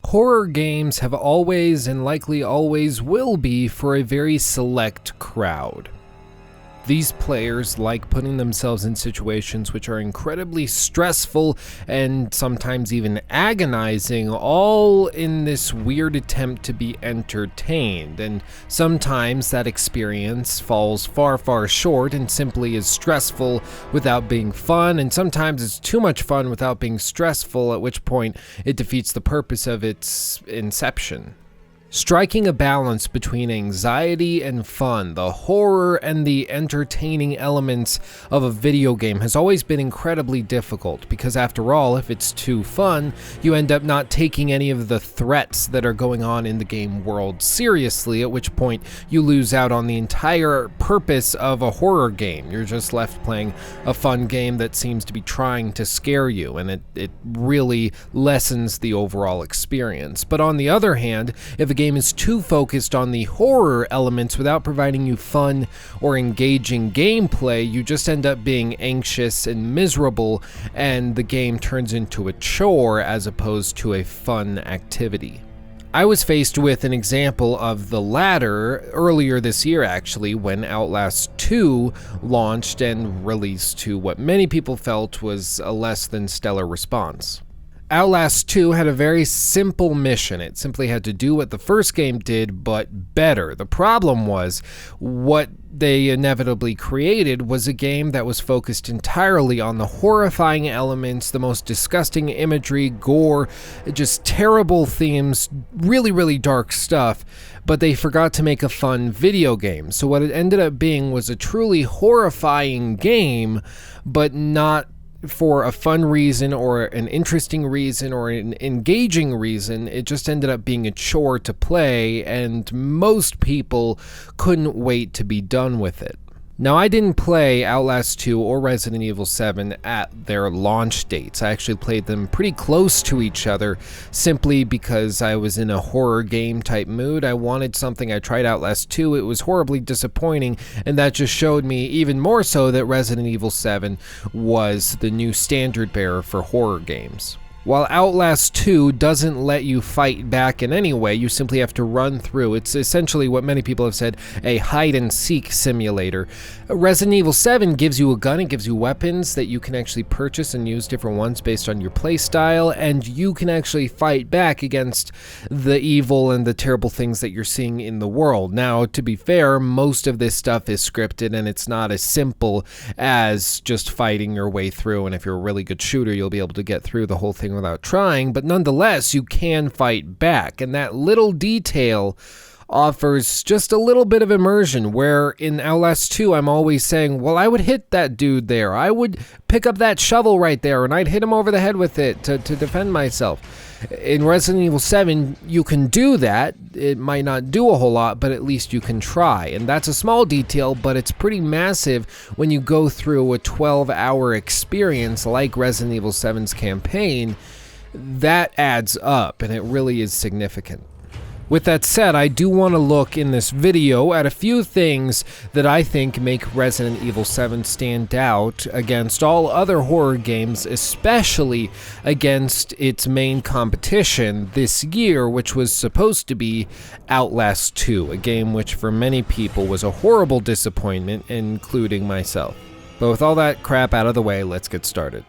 Horror games have always and likely always will be for a very select crowd. These players like putting themselves in situations which are incredibly stressful and sometimes even agonizing, all in this weird attempt to be entertained, and sometimes that experience falls far, far short and simply is stressful without being fun, and sometimes it's too much fun without being stressful, at which point it defeats the purpose of its inception. Striking a balance between anxiety and fun, the horror and the entertaining elements of a video game has always been incredibly difficult, because after all, if it's too fun, you end up not taking any of the threats that are going on in the game world seriously, at which point you lose out on the entire purpose of a horror game. You're just left playing a fun game that seems to be trying to scare you, and it really lessens the overall experience. But on the other hand, if a game is too focused on the horror elements without providing you fun or engaging gameplay, you just end up being anxious and miserable, and the game turns into a chore as opposed to a fun activity. I was faced with an example of the latter earlier this year, actually, when Outlast 2 launched and released to what many people felt was a less than stellar response. Outlast 2 had a very simple mission. It simply had to do what the first game did, but better. The problem was, what they inevitably created was a game that was focused entirely on the horrifying elements, the most disgusting imagery, gore, just terrible themes, really, really dark stuff, but they forgot to make a fun video game. So what it ended up being was a truly horrifying game, but not for a fun reason or an interesting reason or an engaging reason. It just ended up being a chore to play, and most people couldn't wait to be done with it. Now, I didn't play Outlast 2 or Resident Evil 7 at their launch dates. I actually played them pretty close to each other simply because I was in a horror game type mood. I wanted something. I tried Outlast 2. It was horribly disappointing, and that just showed me even more so that Resident Evil 7 was the new standard bearer for horror games. While Outlast 2 doesn't let you fight back in any way, you simply have to run through. It's essentially what many people have said, a hide-and-seek simulator. Resident Evil 7 gives you a gun, it gives you weapons that you can actually purchase and use different ones based on your playstyle, and you can actually fight back against the evil and the terrible things that you're seeing in the world. Now, to be fair, most of this stuff is scripted, and it's not as simple as just fighting your way through, and if you're a really good shooter, you'll be able to get through the whole thing without trying, but nonetheless, you can fight back, and that little detail offers just a little bit of immersion, where in Outlast 2, I'm always saying, well, I would hit that dude there, I would pick up that shovel right there, and I'd hit him over the head with it to defend myself. In Resident Evil 7, you can do that. It might not do a whole lot, but at least you can try. And that's a small detail, but it's pretty massive when you go through a 12-hour experience like Resident Evil 7's campaign. That adds up, and it really is significant. With that said, I do want to look in this video at a few things that I think make Resident Evil 7 stand out against all other horror games, especially against its main competition this year, which was supposed to be Outlast 2, a game which for many people was a horrible disappointment, including myself. But with all that crap out of the way, let's get started.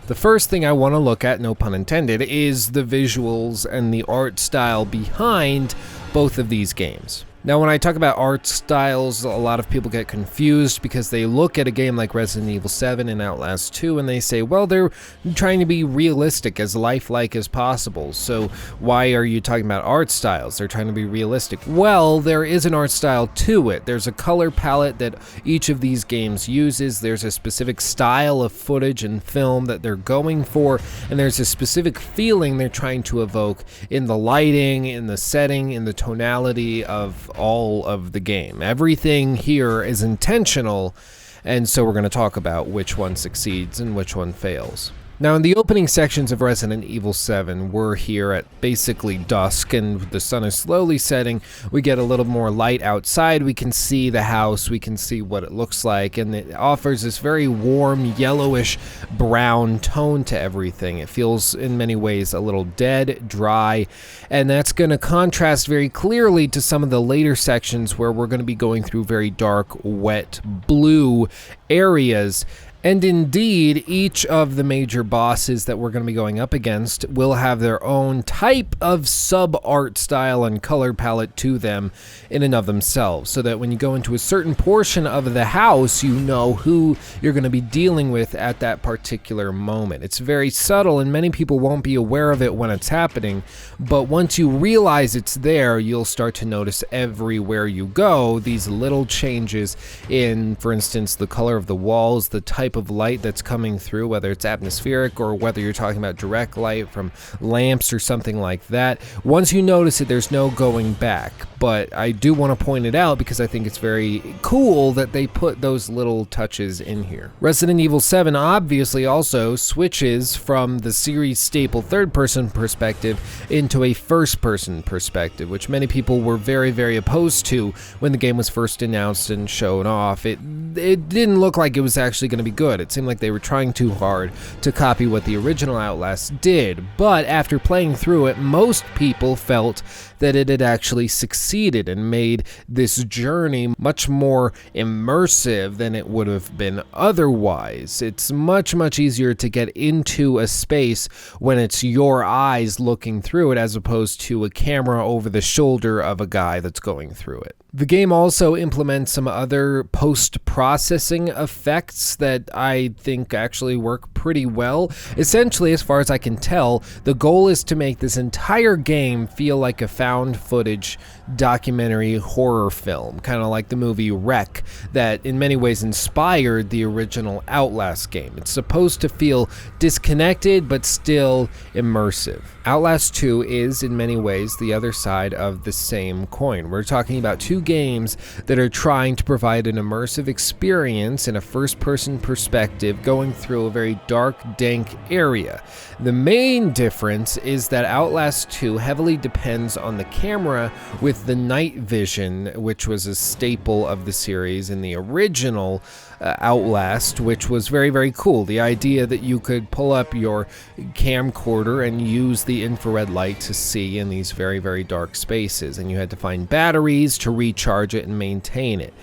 The first thing I want to look at, no pun intended, is the visuals and the art style behind both of these games. Now, when I talk about art styles, a lot of people get confused because they look at a game like Resident Evil 7 and Outlast 2 and they say, well, they're trying to be realistic, as lifelike as possible, so why are you talking about art styles? They're trying to be realistic. Well, there is an art style to it. There's a color palette that each of these games uses. There's a specific style of footage and film that they're going for, and there's a specific feeling they're trying to evoke in the lighting, in the setting, in the tonality of all of the game. Everything here is intentional, and so we're going to talk about which one succeeds and which one fails. Now, in the opening sections of Resident Evil 7, we're here at basically dusk, and the sun is slowly setting. We get a little more light outside. We can see the house. We can see what it looks like, and it offers this very warm, yellowish brown tone to everything. It feels, in many ways, a little dead, dry, and that's going to contrast very clearly to some of the later sections where we're going to be going through very dark, wet, blue areas. And indeed, each of the major bosses that we're going to be going up against will have their own type of sub-art style and color palette to them in and of themselves, so that when you go into a certain portion of the house, you know who you're going to be dealing with at that particular moment. It's very subtle, and many people won't be aware of it when it's happening, but once you realize it's there, you'll start to notice everywhere you go these little changes in, for instance, the color of the walls, the type of light that's coming through, whether it's atmospheric or whether you're talking about direct light from lamps or something like that. Once you notice it, there's no going back. But I do want to point it out because I think it's very cool that they put those little touches in here. Resident Evil 7 obviously also switches from the series staple third-person perspective into a first-person perspective, which many people were very, very opposed to when the game was first announced and shown off. It didn't look like it was actually going to be good. It seemed like they were trying too hard to copy what the original Outlast did, but after playing through it, most people felt that it had actually succeeded and made this journey much more immersive than it would have been otherwise. It's much, much easier to get into a space when it's your eyes looking through it as opposed to a camera over the shoulder of a guy that's going through it. The game also implements some other post-processing effects that I think actually work pretty well. Essentially, as far as I can tell, the goal is to make this entire game feel like a found footage documentary horror film, kind of like the movie Wreck, that in many ways inspired the original Outlast game. It's supposed to feel disconnected but still immersive. Outlast 2 is, in many ways, the other side of the same coin. We're talking about two games that are trying to provide an immersive experience in a first-person perspective going through a very dark, dank area. The main difference is that Outlast 2 heavily depends on the camera with the night vision, which was a staple of the series in the original Outlast, which was very, very cool. The idea that you could pull up your camcorder and use the infrared light to see in these very, very dark spaces, and you had to find batteries to recharge it and maintain it.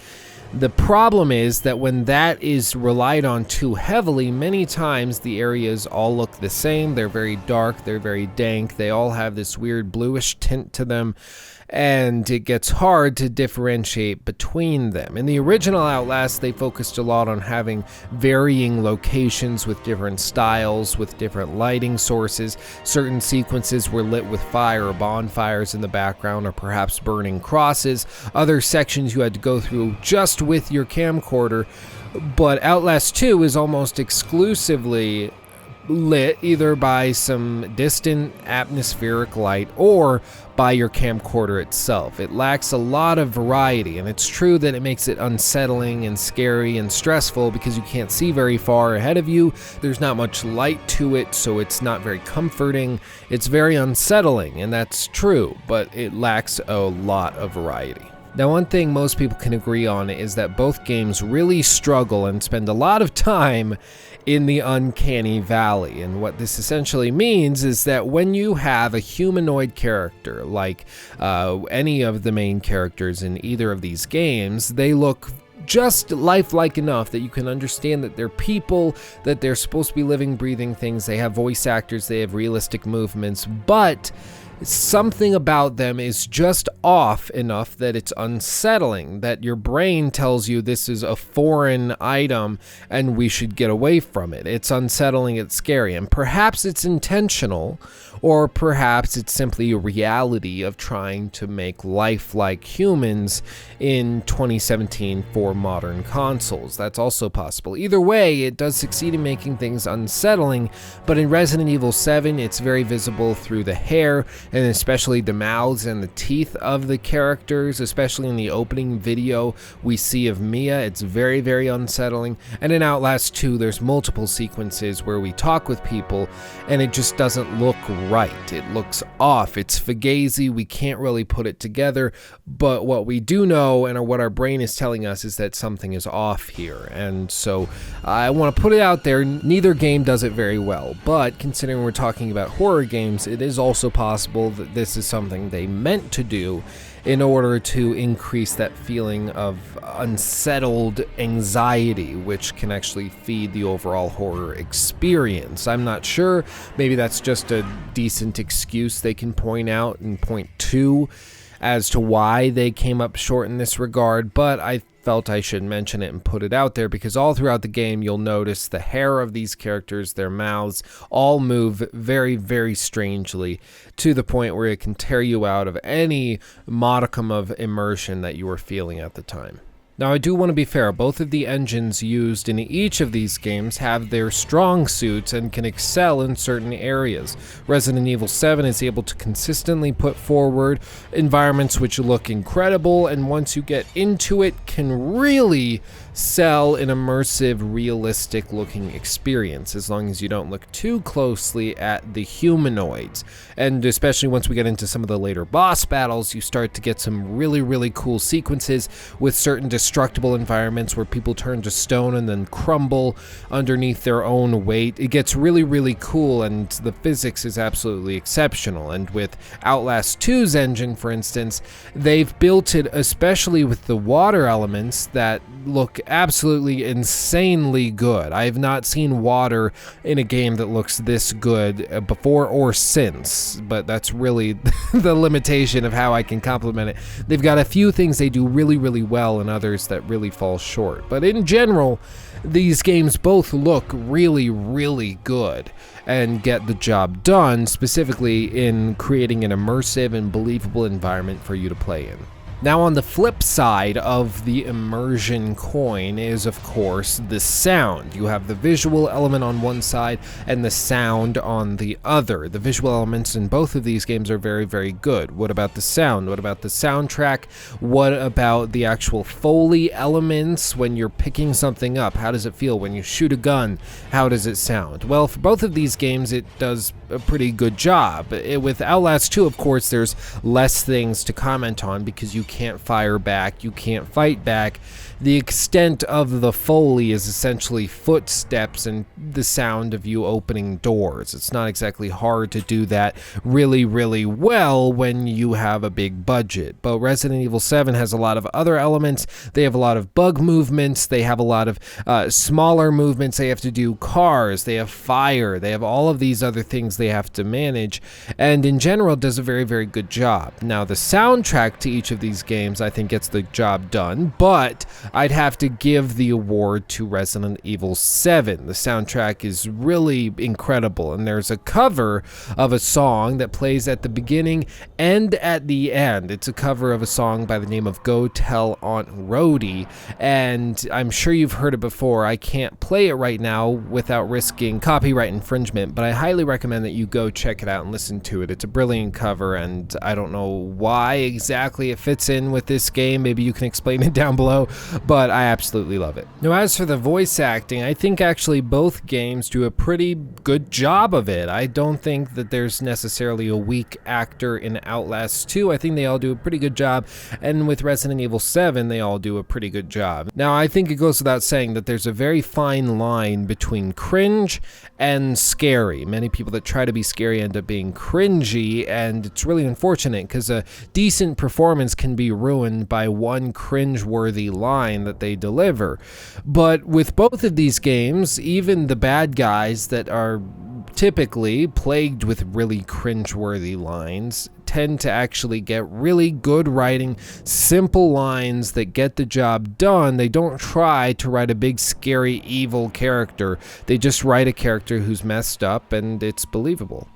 The problem is that when that is relied on too heavily, many times the areas all look the same. They're very dark, they're very dank, they all have this weird bluish tint to them, and it gets hard to differentiate between them. In the original Outlast, they focused a lot on having varying locations with different styles, with different lighting sources. Certain sequences were lit with fire or bonfires in the background, or perhaps burning crosses. Other sections you had to go through just with your camcorder. But Outlast 2 is almost exclusively lit either by some distant atmospheric light or by your camcorder itself. It lacks a lot of variety, and it's true that it makes it unsettling and scary and stressful because you can't see very far ahead of you. There's not much light to it, so it's not very comforting. It's very unsettling, and that's true, but it lacks a lot of variety. Now, one thing most people can agree on is that both games really struggle and spend a lot of time in the Uncanny Valley. And what this essentially means is that when you have a humanoid character, like any of the main characters in either of these games, they look just lifelike enough that you can understand that they're people, that they're supposed to be living, breathing things. They have voice actors, they have realistic movements, but something about them is just off enough that it's unsettling, that your brain tells you this is a foreign item and we should get away from it. It's unsettling, it's scary, and perhaps it's intentional, or perhaps it's simply a reality of trying to make lifelike humans in 2017 for modern consoles. That's also possible. Either way, it does succeed in making things unsettling, but in Resident Evil 7, it's very visible through the hair and especially the mouths and the teeth of the characters, especially in the opening video we see of Mia. It's very, very unsettling. And in Outlast 2, there's multiple sequences where we talk with people and it just doesn't look right. It looks off. It's fugazi. We can't really put it together, but what we do know and what our brain is telling us is that something is off here. And so I want to put it out there, neither game does it very well, but considering we're talking about horror games, it is also possible that this is something they meant to do in order to increase that feeling of unsettled anxiety, which can actually feed the overall horror experience. I'm not sure. Maybe that's just a decent excuse they can point out and point to as to why they came up short in this regard, but I felt I should mention it and put it out there because all throughout the game you'll notice the hair of these characters, their mouths, all move very, very strangely to the point where it can tear you out of any modicum of immersion that you were feeling at the time. Now, I do want to be fair, both of the engines used in each of these games have their strong suits and can excel in certain areas. Resident Evil 7 is able to consistently put forward environments which look incredible, and once you get into it, can really sell an immersive, realistic looking experience, as long as you don't look too closely at the humanoids. And especially once we get into some of the later boss battles, you start to get some really, really cool sequences with certain destructible environments where people turn to stone and then crumble underneath their own weight. It gets really, really cool, and the physics is absolutely exceptional. And with Outlast 2's engine, for instance, they've built it, especially with the water elements, that look absolutely insanely good. I have not seen water in a game that looks this good before or since, but that's really the limitation of how I can compliment it. They've got a few things they do really, really well and others that really fall short, but in general, these games both look really, really good and get the job done, specifically in creating an immersive and believable environment for you to play in. Now, on the flip side of the immersion coin is, of course, the sound. You have the visual element on one side and the sound on the other. The visual elements in both of these games are very, very good. What about the sound? What about the soundtrack? What about the actual Foley elements when you're picking something up? How does it feel when you shoot a gun? How does it sound? Well, for both of these games, it does a pretty good job. With Outlast 2, of course, there's less things to comment on because you can't fire back, you can't fight back. The extent of the Foley is essentially footsteps and the sound of you opening doors. It's not exactly hard to do that really, really well when you have a big budget. But Resident Evil 7 has a lot of other elements. They have a lot of bug movements. They have a lot of smaller movements. They have to do cars. They have fire. They have all of these other things they have to manage. And in general, it does a very, very good job. Now, the soundtrack to each of these games, I think, gets the job done, but I'd have to give the award to Resident Evil 7. The soundtrack is really incredible, and there's a cover of a song that plays at the beginning and at the end. It's a cover of a song by the name of Go Tell Aunt Rhody, and I'm sure you've heard it before. I can't play it right now without risking copyright infringement, but I highly recommend that you go check it out and listen to it. It's a brilliant cover, and I don't know why exactly it fits in with this game. Maybe you can explain it down below, but I absolutely love it. Now, as for the voice acting, I think actually both games do a pretty good job of it. I don't think that there's necessarily a weak actor in Outlast 2. I think they all do a pretty good job, and with Resident Evil 7, they all do a pretty good job. Now, I think it goes without saying that there's a very fine line between cringe and scary. Many people that try to be scary end up being cringy, and it's really unfortunate because a decent performance can be ruined by one cringe-worthy line that they deliver. But with both of these games, even the bad guys that are typically plagued with really cringe-worthy lines tend to actually get really good writing, simple lines that get the job done. They don't try to write a big, scary, evil character. They just write a character who's messed up, and it's believable.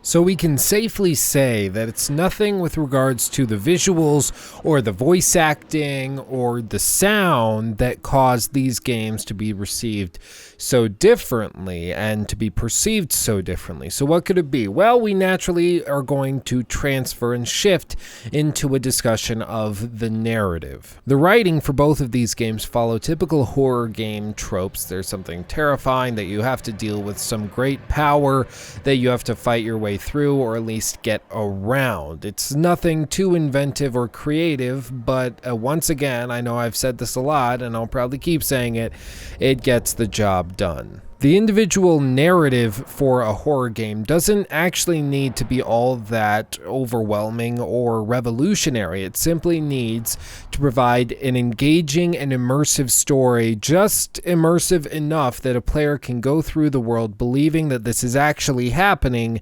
So we can safely say that it's nothing with regards to the visuals or the voice acting or the sound that caused these games to be received so differently and to be perceived so differently. So what could it be? Well, we naturally are going to transfer and shift into a discussion of the narrative. The writing for both of these games follow typical horror game tropes. There's something terrifying that you have to deal with, some great power that you have to fight your way through or at least get around. It's nothing too inventive or creative, but once again, I know I've said this a lot and I'll probably keep saying it, it gets the job done. The individual narrative for a horror game doesn't actually need to be all that overwhelming or revolutionary. It simply needs to provide an engaging and immersive story, just immersive enough that a player can go through the world believing that this is actually happening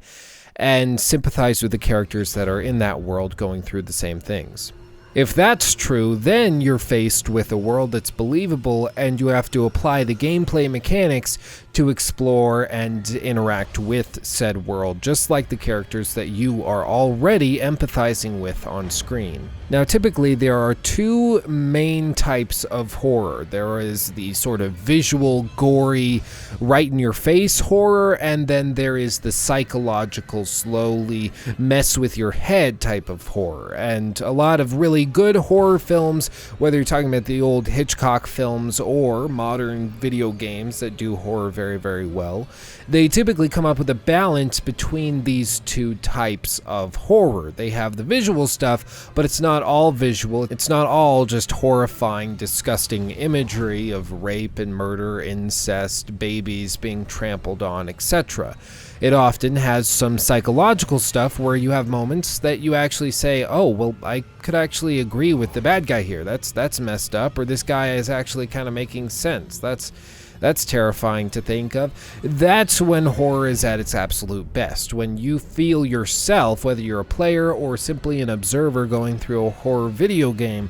and sympathize with the characters that are in that world going through the same things. If that's true, then you're faced with a world that's believable and you have to apply the gameplay mechanics to explore and interact with said world, just like the characters that you are already empathizing with on screen. Now, typically there are two main types of horror. There is the sort of visual, gory, right-in-your-face horror, and then there is the psychological, slowly mess-with-your-head type of horror. And a lot of really good horror films, whether you're talking about the old Hitchcock films or modern video games that do horror very, very well, they typically come up with a balance between these two types of horror. They have the visual stuff, but it's not all visual. It's not all just horrifying, disgusting imagery of rape and murder, incest, babies being trampled on, etc. It often has some psychological stuff where you have moments that you actually say, oh, well, I could actually agree with the bad guy here. That's messed up, or this guy is actually kind of making sense. That's terrifying to think of. That's when horror is at its absolute best, when you feel yourself, whether you're a player or simply an observer going through a horror video game,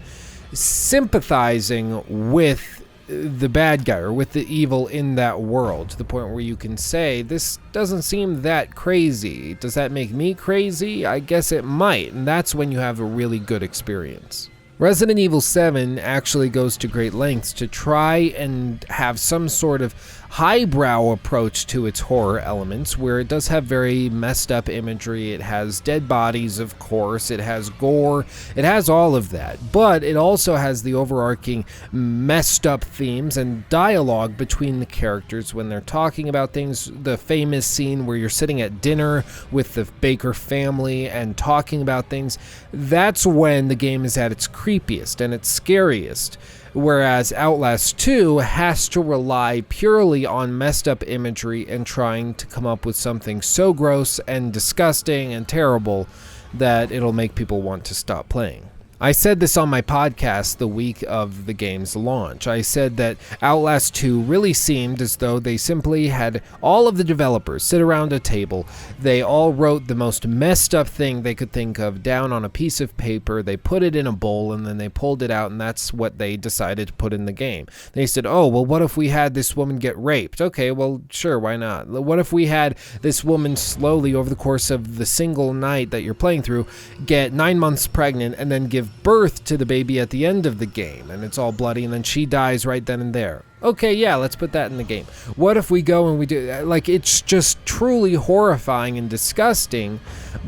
sympathizing with the bad guy or with the evil in that world, to the point where you can say, this doesn't seem that crazy. Does that make me crazy? I guess it might, and that's when you have a really good experience. Resident Evil 7 actually goes to great lengths to try and have some sort of highbrow approach to its horror elements, where it does have very messed up imagery. It has dead bodies, of course. It has gore. It has all of that. But it also has the overarching messed up themes and dialogue between the characters when they're talking about things. The famous scene where you're sitting at dinner with the Baker family and talking about things, that's when the game is at its creepiest and its scariest. Whereas Outlast 2 has to rely purely on messed up imagery and trying to come up with something so gross and disgusting and terrible that it'll make people want to stop playing. I said this on my podcast the week of the game's launch. I said that Outlast 2 really seemed as though they simply had all of the developers sit around a table. They all wrote the most messed up thing they could think of down on a piece of paper. They put it in a bowl and then they pulled it out, and that's what they decided to put in the game. They said, oh, well, what if we had this woman get raped? Okay, well, sure, why not? What if we had this woman slowly over the course of the single night that you're playing through get 9 months pregnant and then give birth to the baby at the end of the game, and it's all bloody, and then she dies right then and there? Okay, yeah, let's put that in the game. What if we go and we do, like, it's just truly horrifying and disgusting,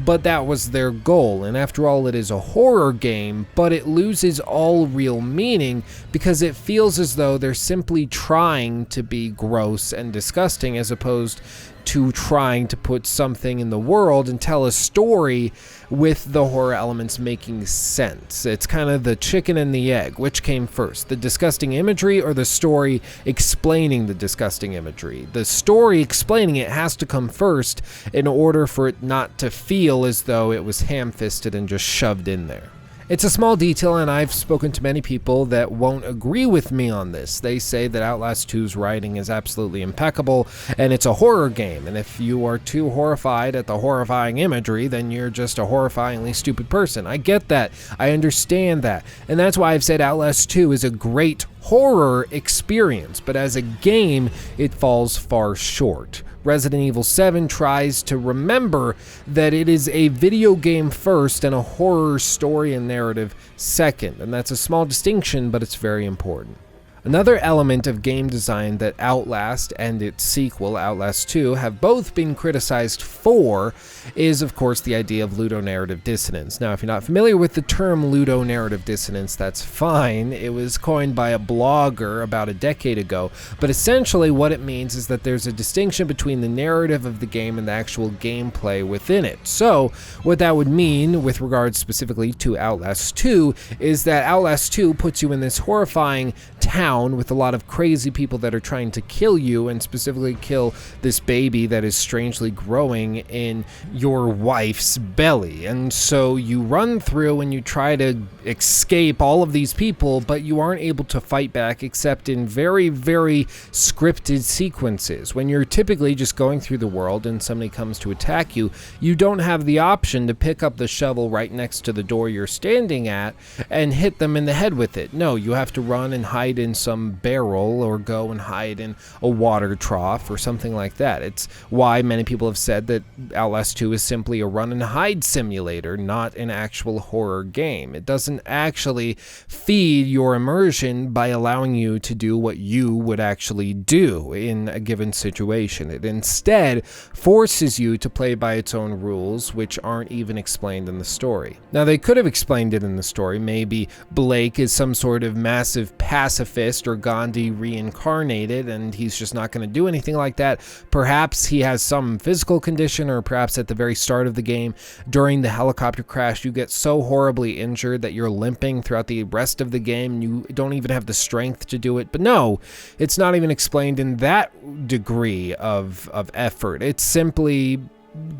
but that was their goal. And after all, it is a horror game, but it loses all real meaning because it feels as though they're simply trying to be gross and disgusting, as opposed to trying to put something in the world and tell a story with the horror elements making sense. It's kind of the chicken and the egg. Which came first, the disgusting imagery or the story explaining the disgusting imagery? The story explaining it has to come first in order for it not to feel as though it was ham-fisted and just shoved in there. It's a small detail, and I've spoken to many people that won't agree with me on this. They say that Outlast 2's writing is absolutely impeccable, and it's a horror game, and if you are too horrified at the horrifying imagery, then you're just a horrifyingly stupid person. I get that. I understand that. And that's why I've said Outlast 2 is a great horror experience, but as a game, it falls far short. Resident Evil 7 tries to remember that it is a video game first and a horror story and narrative second, and that's a small distinction, but it's very important. Another element of game design that Outlast and its sequel, Outlast 2, have both been criticized for is, of course, the idea of ludonarrative dissonance. Now, if you're not familiar with the term ludonarrative dissonance, that's fine. It was coined by a blogger about a decade ago, but essentially what it means is that there's a distinction between the narrative of the game and the actual gameplay within it. So, what that would mean, with regards specifically to Outlast 2, is that Outlast 2 puts you in this horrifying town with a lot of crazy people that are trying to kill you, and specifically kill this baby that is strangely growing in your wife's belly. And so you run through and you try to escape all of these people, but you aren't able to fight back except in very, very scripted sequences. When you're typically just going through the world and somebody comes to attack you, you don't have the option to pick up the shovel right next to the door you're standing at and hit them in the head with it. No, you have to run and hide in some barrel or go and hide in a water trough or something like that. It's why many people have said that Outlast 2 is simply a run and hide simulator, not an actual horror game. It doesn't actually feed your immersion by allowing you to do what you would actually do in a given situation. It instead forces you to play by its own rules, which aren't even explained in the story. Now, they could have explained it in the story. Maybe Blake is some sort of massive pacifist or Gandhi reincarnated, and he's just not going to do anything like that. Perhaps he has some physical condition, or perhaps at the very start of the game, during the helicopter crash, you get so horribly injured that you're limping throughout the rest of the game. You don't even have the strength to do it. But no, it's not even explained in that degree of effort. It's simply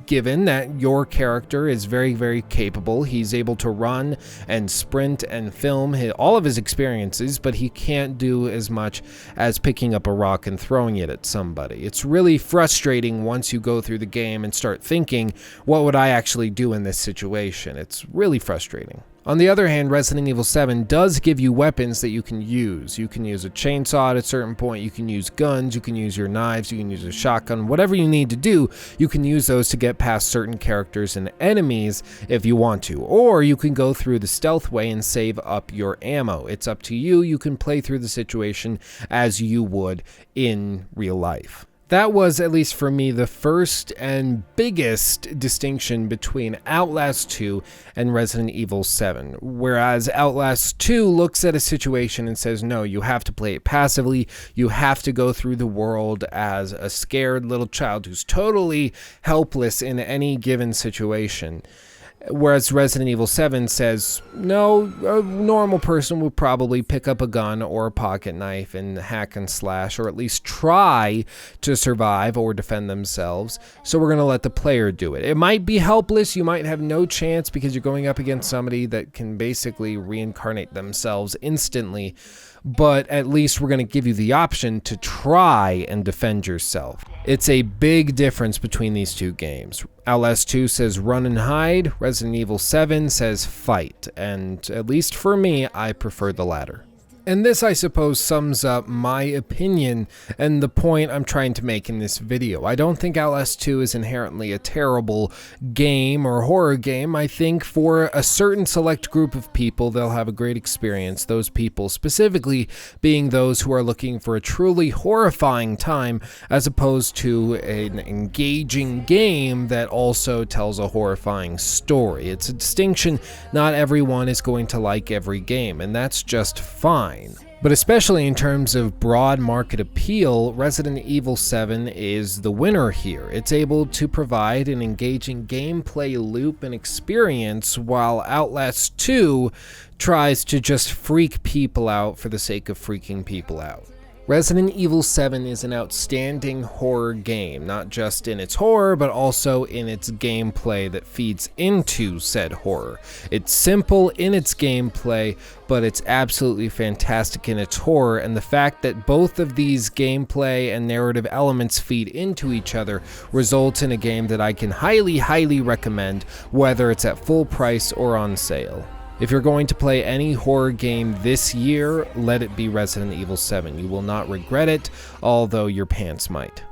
given that your character is very, very capable. He's able to run and sprint and film all of his experiences, but he can't do as much as picking up a rock and throwing it at somebody. It's really frustrating once you go through the game and start thinking, what would I actually do in this situation? It's really frustrating. On the other hand, Resident Evil 7 does give you weapons that you can use. You can use a chainsaw at a certain point, you can use guns, you can use your knives, you can use a shotgun, whatever you need to do, you can use those to get past certain characters and enemies if you want to. Or you can go through the stealth way and save up your ammo. It's up to you. You can play through the situation as you would in real life. That was, at least for me, the first and biggest distinction between Outlast 2 and Resident Evil 7. Whereas Outlast 2 looks at a situation and says, no, you have to play it passively. You have to go through the world as a scared little child who's totally helpless in any given situation. Whereas Resident Evil 7 says, no, a normal person would probably pick up a gun or a pocket knife and hack and slash, or at least try to survive or defend themselves. So we're going to let the player do it. It might be helpless. You might have no chance because you're going up against somebody that can basically reincarnate themselves instantly. But at least we're going to give you the option to try and defend yourself. It's a big difference between these two games. Outlast 2 says run and hide, Resident Evil 7 says fight, and at least for me, I prefer the latter. And this, I suppose, sums up my opinion and the point I'm trying to make in this video. I don't think Outlast 2 is inherently a terrible game or horror game. I think for a certain select group of people, they'll have a great experience. Those people specifically being those who are looking for a truly horrifying time as opposed to an engaging game that also tells a horrifying story. It's a distinction. Not everyone is going to like every game, and that's just fine. But especially in terms of broad market appeal, Resident Evil 7 is the winner here. It's able to provide an engaging gameplay loop and experience, while Outlast 2 tries to just freak people out for the sake of freaking people out. Resident Evil 7 is an outstanding horror game, not just in its horror, but also in its gameplay that feeds into said horror. It's simple in its gameplay, but it's absolutely fantastic in its horror, and the fact that both of these gameplay and narrative elements feed into each other results in a game that I can highly, highly recommend, whether it's at full price or on sale. If you're going to play any horror game this year, let it be Resident Evil 7. You will not regret it, although your pants might.